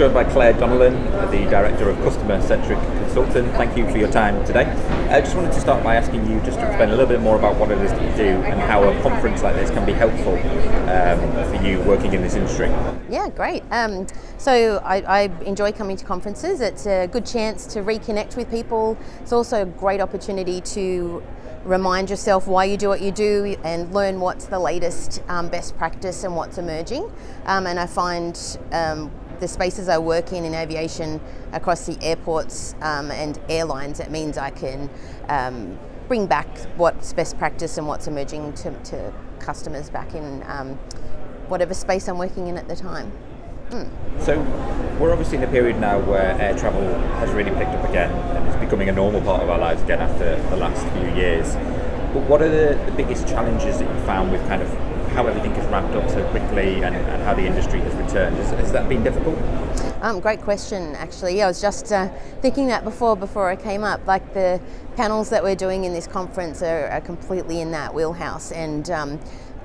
joined by Claire Donnellan, the Director of Customer-Centric Consultant. Thank you for your time today. I just wanted to start by asking you just to explain a little bit more about what it is that you do and how a conference like this can be helpful for you working in this industry. Yeah, great. So I enjoy coming to conferences. It's a good chance to reconnect with people. It's also a great opportunity to remind yourself why you do what you do and learn what's the latest best practice and what's emerging. And I find the spaces I work in aviation across the airports and airlines, it means I can bring back what's best practice and what's emerging to customers back in whatever space I'm working in at the time. So we're obviously in a period now where air travel has really picked up again and it's becoming a normal part of our lives again after the last few years. But what are the biggest challenges that you found with kind of how everything has ramped up so quickly and how the industry has returned? Has that been difficult? Great question, actually. I was just thinking that before I came up. Like the panels that we're doing in this conference are completely in that wheelhouse, and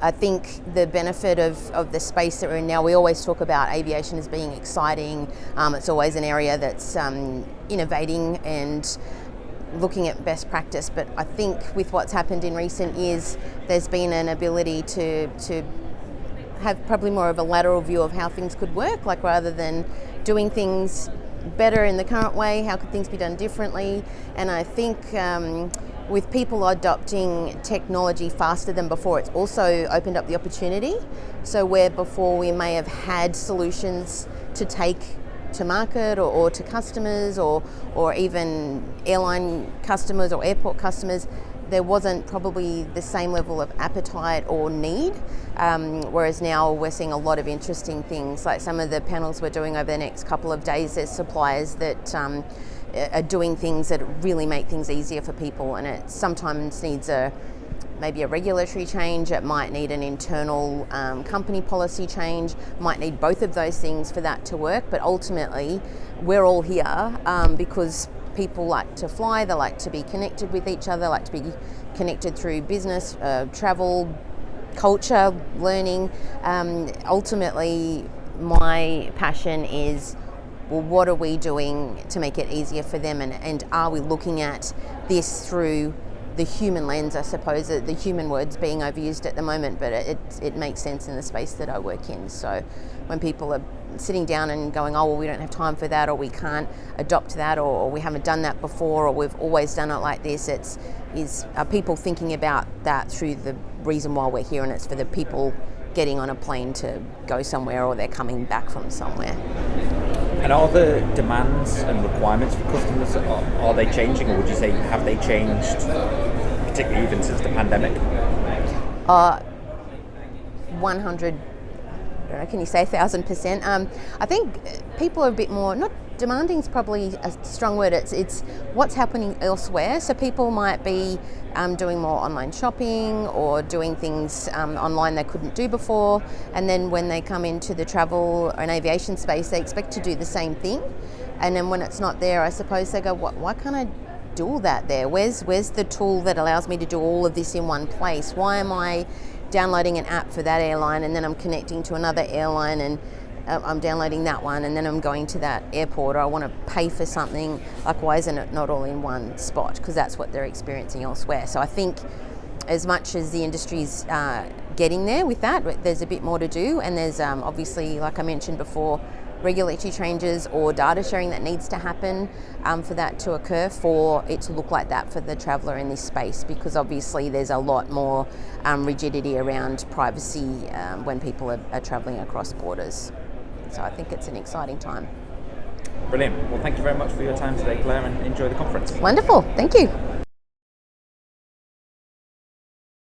I think the benefit of the space that we're in now, we always talk about aviation as being exciting. It's always an area that's innovating and looking at best practice. But I think with what's happened in recent years, there's been an ability to have probably more of a lateral view of how things could work, like rather than doing things better in the current way, how could things be done differently? And I think with people adopting technology faster than before, it's also opened up the opportunity. So where before we may have had solutions to take to market or to customers or even airline customers or airport customers, there wasn't probably the same level of appetite or need, whereas now we're seeing a lot of interesting things. Like some of the panels we're doing over the next couple of days, there's suppliers that are doing things that really make things easier for people, and it sometimes needs maybe a regulatory change, it might need an internal company policy change, might need both of those things for that to work. But ultimately we're all here because people like to fly, they like to be connected with each other, like to be connected through business, travel, culture, learning. Ultimately my passion is, well, what are we doing to make it easier for them, and are we looking at this through the human lens? I suppose the human word's being overused at the moment, but it makes sense in the space that I work in. So when people are sitting down and going, oh, well, we don't have time for that, or we can't adopt that, or we haven't done that before, or we've always done it like this, are people thinking about that through the reason why we're here, and it's for the people getting on a plane to go somewhere, or they're coming back from somewhere. And are the demands and requirements for customers, are they changing, or would you say have they changed, particularly even since the pandemic? 100, I don't know, can you say 1,000%? I think people are a bit more, not demanding is probably a strong word, it's what's happening elsewhere. So people might be doing more online shopping or doing things online they couldn't do before, and then when they come into the travel or an aviation space, they expect to do the same thing, and then when it's not there, I suppose they go, why can't I do all that there? Where's the tool that allows me to do all of this in one place? Why am I downloading an app for that airline and then I'm connecting to another airline and I'm downloading that one and then I'm going to that airport, or I want to pay for something? Like, why isn't it not all in one spot? Because that's what they're experiencing elsewhere. So I think as much as the industry's getting there with that, there's a bit more to do, and there's obviously, like I mentioned before, regulatory changes or data sharing that needs to happen for that to occur, for it to look like that for the traveller in this space, because obviously there's a lot more rigidity around privacy when people are travelling across borders. So I think it's an exciting time. Brilliant. Well, thank you very much for your time today, Claire, and enjoy the conference. Wonderful. Thank you.